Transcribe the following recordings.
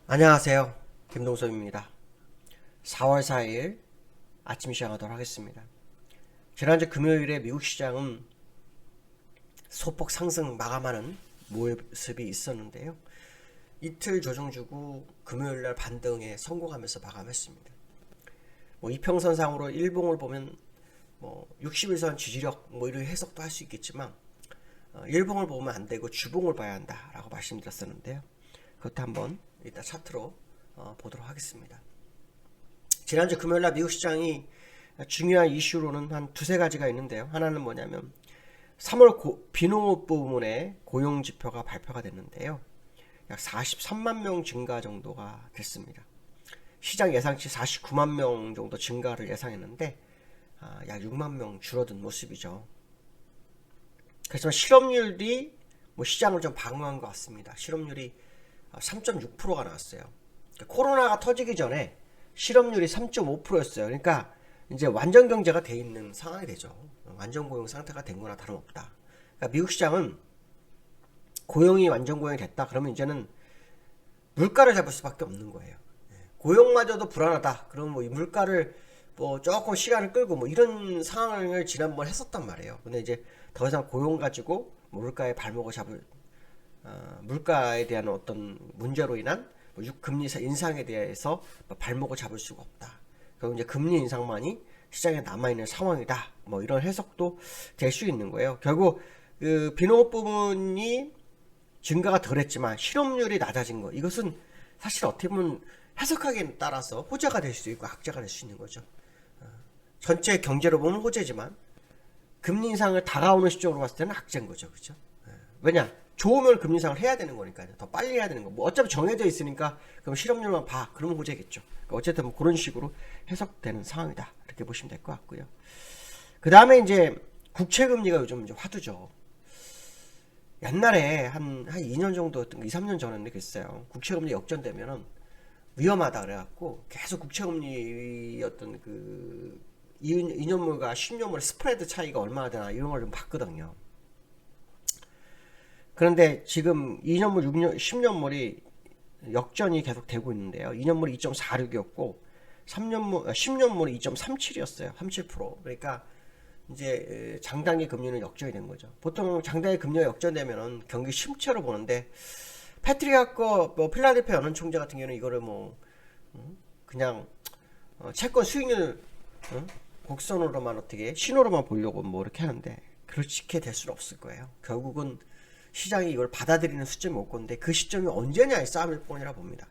안녕하세요. 김동섭입니다. 4월 4일 아침 시작하도록 하겠습니다. 지난주 금요일에 미국 시장은 소폭 상승 마감하는 모습이 있었는데요. 이틀 조정 주고 금요일날 반등에 성공하면서 마감했습니다. 이평선상으로 일봉을 보면 60일선 지지력 이런 해석도 할 수 있겠지만 일봉을 보면 안 되고 주봉을 봐야 한다라고 말씀드렸었는데요. 그것도 한번 이따 차트로 보도록 하겠습니다. 지난주 금요일날 미국 시장이 중요한 이슈로는 한 두세 가지가 있는데요. 하나는 뭐냐면 3월 비농업 부문의 고용지표가 발표가 됐는데요. 약 43만 명 증가 정도가 됐습니다. 시장 예상치 49만 명 정도 증가를 예상했는데 약 6만 명 줄어든 모습이죠. 그렇지만 실업률이 시장을 좀 방어한 것 같습니다. 실업률이 3.6%가 나왔어요. 코로나가 터지기 전에 실업률이 3.5%였어요. 그러니까 이제 완전 경제가 돼 있는 상황이 되죠. 완전 고용 상태가 된 거나 다름없다. 그러니까 미국 시장은 고용이 완전 고용이 됐다. 그러면 이제는 물가를 잡을 수밖에 없는 거예요. 고용마저도 불안하다. 그러면 이 물가를 조금 시간을 끌고 이런 상황을 지난번 했었단 말이에요. 근데 이제 더 이상 고용 가지고 물가의 발목을 잡을 물가에 대한 어떤 문제로 인한 금리 인상에 대해서 발목을 잡을 수가 없다. 그리고 이제 금리 인상만이 시장에 남아있는 상황이다. 이런 해석도 될 수 있는 거예요. 결국 그 비농업 부분이 증가가 덜했지만 실업률이 낮아진 거, 이것은 사실 어떻게 보면 해석하기에 따라서 호재가 될 수 있고 악재가 될 수 있는 거죠. 전체 경제로 보면 호재지만 금리 인상을 다가오는 시점으로 봤을 때는 악재인 거죠. 그죠? 왜냐? 좋으면 금리 인상을 해야 되는 거니까요. 더 빨리 해야 되는 거. 어차피 정해져 있으니까 그럼 실업률만 봐. 그러면 호재겠죠. 그러니까 어쨌든 그런 식으로 해석되는 상황이다. 이렇게 보시면 될 것 같고요. 그 다음에 이제 국채금리가 요즘 이제 화두죠. 옛날에 한 2년 정도, 2, 3년 전에 그랬어요. 국채금리 역전되면은 위험하다 그래갖고 계속 국채금리 어떤 그 2년물과 10년물의 스프레드 차이가 얼마나 되나 이런 걸 좀 봤거든요. 그런데 지금 2년물, 6년, 10년물이 역전이 계속 되고 있는데요. 2년물이 2.46이었고 10년물이 2.37이었어요. 37%. 그러니까 이제 장단기 금리는 역전이 된 거죠. 보통 장단기 금리가 역전되면은 경기 침체로 보는데 패트릭 하커 필라델피아 연은 총재 같은 경우는 이거를 그냥 채권 수익률 곡선으로만 어떻게 신호로만 보려고 이렇게 하는데 그렇게 될 수는 없을 거예요. 결국은 시장이 이걸 받아들이는 시점이 올 건데 그 시점이 언제냐의 싸움일 뿐이라 봅니다.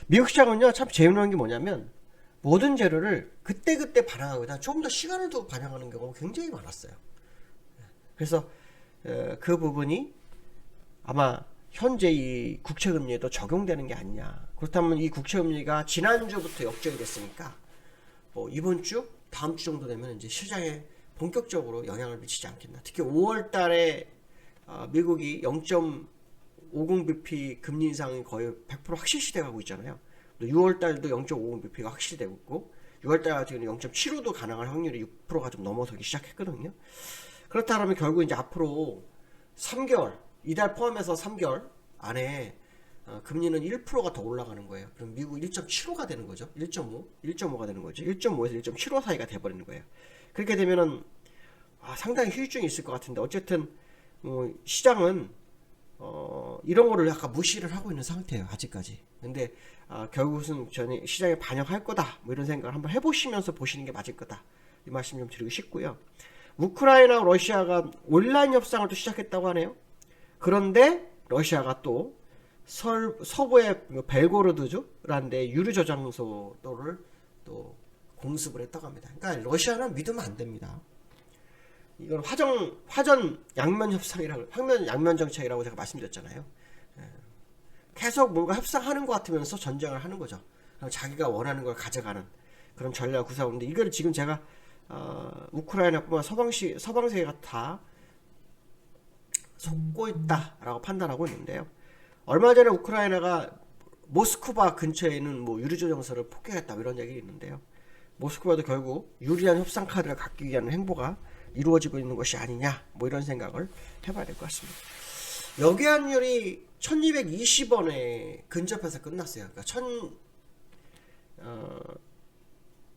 미국 시장은요 참 재미난 게 뭐냐면 모든 재료를 그때그때 반영하거나 조금 더 시간을 두고 반영하는 경우가 굉장히 많았어요. 그래서 그 부분이 아마 현재 이 국채금리에도 적용되는 게 아니냐. 그렇다면 이 국채금리가 지난주부터 역전이 됐으니까 이번 주 다음 주 정도 되면 이제 시장에 본격적으로 영향을 미치지 않겠나. 특히 5월 달에 미국이 0.50bp 금리 인상이 거의 100% 확실시 돼가고 있잖아요. 6월 달도 0.50bp가 확실시 되고 있고 6월 달 같은 경우는 0.75도 가능한 확률이 6%가 좀 넘어서기 시작했거든요. 그렇다면 결국 이제 앞으로 3개월, 이달 포함해서 3개월 안에 금리는 1%가 더 올라가는 거예요. 그럼 미국 1.75가 되는 거죠. 1.5가 되는 거죠. 1.5에서 1.75 사이가 돼버리는 거예요. 그렇게 되면은 상당히 휴유증이 있을 것 같은데 어쨌든 시장은 이런 거를 약간 무시를 하고 있는 상태예요. 아직까지. 근데 결국은 저는 시장에 반영할 거다. 이런 생각을 한번 해보시면서 보시는 게 맞을 거다. 이 말씀 좀 드리고 싶고요. 우크라이나 러시아가 온라인 협상을 또 시작했다고 하네요. 그런데 러시아가 또 서부의 벨고로드주라는 데 유류 저장소를 또 공습을 했다고 합니다. 그러니까 러시아는 믿으면 안 됩니다. 이건 화전 양면 협상이라고, 화면 양면 정책이라고 제가 말씀드렸잖아요. 계속 뭔가 협상하는 것 같으면서 전쟁을 하는 거죠. 자기가 원하는 걸 가져가는 그런 전략을 구사하는데 이걸 지금 제가 우크라이나뿐만 서방세계가 다 속고 있다라고 판단하고 있는데요. 얼마 전에 우크라이나가 모스크바 근처에 있는 유류조정소를 폭격했다 이런 얘기 있는데요. 모스크바도 결국 유리한 협상 카드를 갖기 위한 행보가 이루어지고 있는 것이 아니냐 이런 생각을 해봐야 될 것 같습니다. 역외환율이 1220원에 근접해서 끝났어요. 그러니까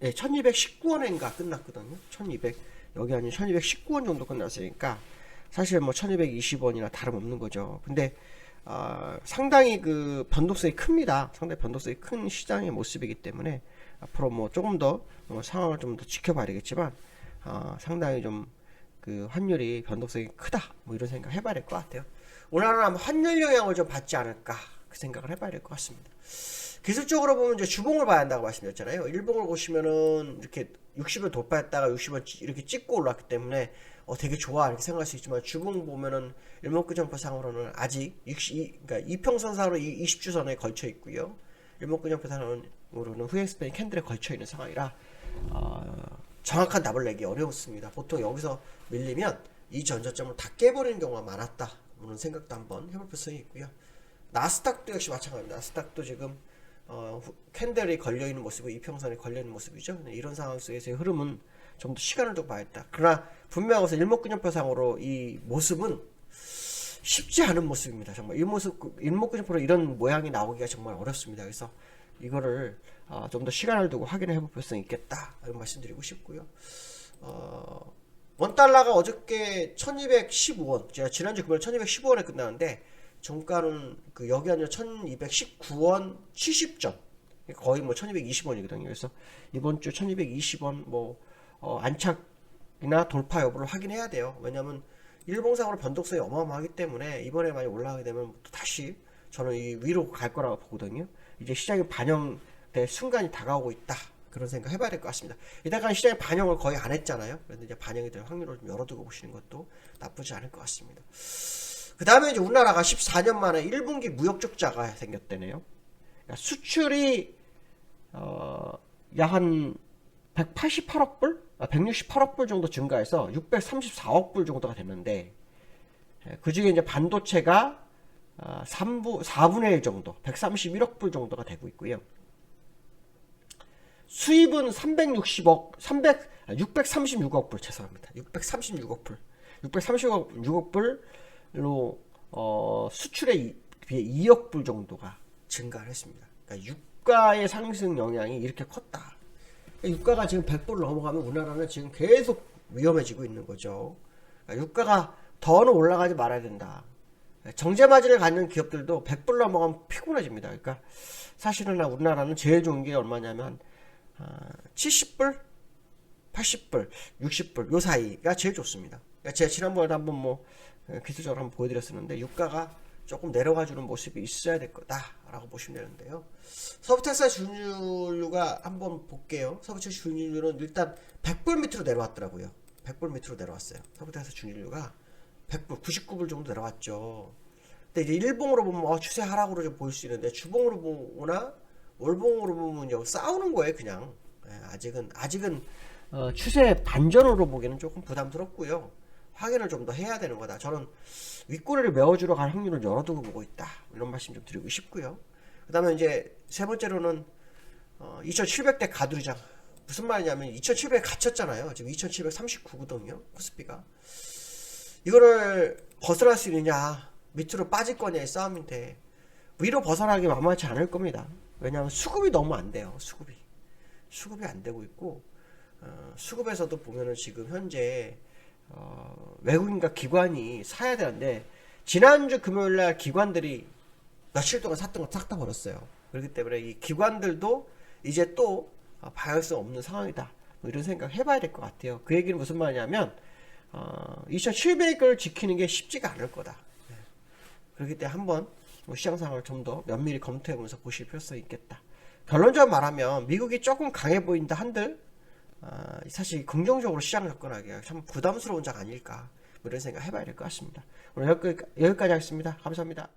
1219원인가 끝났거든요. 1200 역외환율 1219원 정도 끝났으니까 사실 뭐 1220원이나 다름없는 거죠. 근데 상당히 그 변동성이 큽니다. 상당히 변동성이 큰 시장의 모습이기 때문에 앞으로 뭐 조금 더 상황을 좀 더 지켜봐야 되겠지만 상당히 좀 그 환율이 변동성이 크다 뭐 이런 생각 해봐야 될 것 같아요. 우리나라는 아마 환율 영향을 좀 받지 않을까 그 생각을 해봐야 될 것 같습니다. 기술적으로 보면 이제 주봉을 봐야 한다고 말씀드렸잖아요. 일봉을 보시면은 이렇게 60을 돌파했다가 60을 이렇게 찍고 올랐기 때문에 되게 좋아 이렇게 생각할 수 있지만 주봉 보면은 일목균형표상으로는 아직 그러니까 이평선상으로 20주선에 걸쳐 있고요. 일목균형표상으로는 후행스팬이 캔들에 걸쳐 있는 상황이라 정확한 답을 내기 어렵습니다. 보통 여기서 밀리면 이 전저점을 다 깨버리는 경우가 많았다. 그런 생각도 한번 해볼 필요성이 있고요. 나스닥도 역시 마찬가지입니다. 나스닥도 지금 캔들이 걸려있는 모습이고 이평선에 걸려있는 모습이죠. 이런 상황 속에서의 흐름은 좀 더 시간을 두고 봐야겠다. 그러나 분명하게 일목균형표상으로 이 모습은 쉽지 않은 모습입니다. 정말 일목균형표로 이런 모양이 나오기가 정말 어렵습니다. 그래서 이거를 좀 더 시간을 두고 확인해 볼 필요성이 있겠다. 이런 말씀드리고 싶고요. 원달러가 어저께 1215원, 제가 지난주 금요일 1215원에 끝나는데 종가는 그 역외환율 1219원 70점, 거의 뭐 1220원이거든요. 그래서 이번 주 1220원 뭐 안착이나 돌파 여부를 확인해야 돼요. 왜냐면 일봉상으로 변동성이 어마어마하기 때문에 이번에 많이 올라가게 되면 또 다시 저는 이 위로 갈 거라고 보거든요. 이제 시장이 반영될 순간이 다가오고 있다. 그런 생각 해봐야 될 것 같습니다. 이따가 시장에 반영을 거의 안 했잖아요. 그런데 이제 반영이 될 확률을 좀 열어두고 보시는 것도 나쁘지 않을 것 같습니다. 그 다음에 이제 우리나라가 14년 만에 1분기 무역 적자가 생겼대네요. 그러니까 수출이 약 한 188억 불? 168억 불 정도 증가해서 634억 불 정도가 됐는데 그 중에 이제 반도체가 4분의 1 정도, 131억 불 정도가 되고 있고요. 수입은 636억 불, 죄송합니다. 636억 불. 636억 불로, 수출에 비해 2억 불 정도가 증가를 했습니다. 그러니까 유가의 상승 영향이 이렇게 컸다. 그러니까 유가가 지금 100불 넘어가면 우리나라는 지금 계속 위험해지고 있는 거죠. 그러니까 유가가 더는 올라가지 말아야 된다. 정제 마진을 갖는 기업들도 100불 넘어가면 피곤해집니다. 그러니까 사실은 우리나라는 제일 좋은 게 얼마냐면 70불, 80불, 60불 요 사이가 제일 좋습니다. 그러니까 제가 지난번에도 한번 뭐 기술적으로 한번 보여드렸었는데 유가가 조금 내려가주는 모습이 있어야 될 거다라고 보시면 되는데요. 서브텍사 주유율가 한번 볼게요. 서브텍사 주유율은 일단 100불 밑으로 내려왔더라고요. 100불 밑으로 내려왔어요. 서브텍사 주유율가 100불, 99불 정도 내려왔죠. 근데 이제 일봉으로 보면 추세 하락으로 좀 보일 수 있는데 주봉으로 보거나 월봉으로 보면 싸우는 거예요, 그냥. 아직은 추세 반전으로 보기에는 조금 부담스럽고요. 확인을 좀 더 해야 되는 거다. 저는 윗꼬리를 메워주러 갈 확률을 열어두고 보고 있다. 이런 말씀 좀 드리고 싶고요. 그 다음에 이제 세 번째로는 2700대 가두리장. 무슨 말이냐면 2700에 갇혔잖아요. 지금 2739거든요. 코스피가. 이거를 벗어날 수 있느냐, 밑으로 빠질 거냐의 싸움인데 위로 벗어나기 만만치 않을 겁니다. 왜냐하면 수급이 너무 안 돼요. 수급이 안 되고 있고 수급에서도 보면은 지금 현재 외국인과 기관이 사야 되는데 지난주 금요일날 기관들이 며칠 동안 샀던 거 싹 다 버렸어요. 그렇기 때문에 이 기관들도 이제 또 방향성 없는 상황이다. 뭐 이런 생각 해봐야 될 것 같아요. 그 얘기는 무슨 말이냐면 2700을 지키는 게 쉽지가 않을 거다. 그렇기 때문에 한번 시장 상황을 좀 더 면밀히 검토해보면서 보실 필요성이 있겠다. 결론적으로 말하면 미국이 조금 강해 보인다 한들 사실 긍정적으로 시장을 접근하기가 참 부담스러운 장 아닐까, 뭐 이런 생각 해봐야 될 것 같습니다. 오늘 여기까지 하겠습니다. 감사합니다.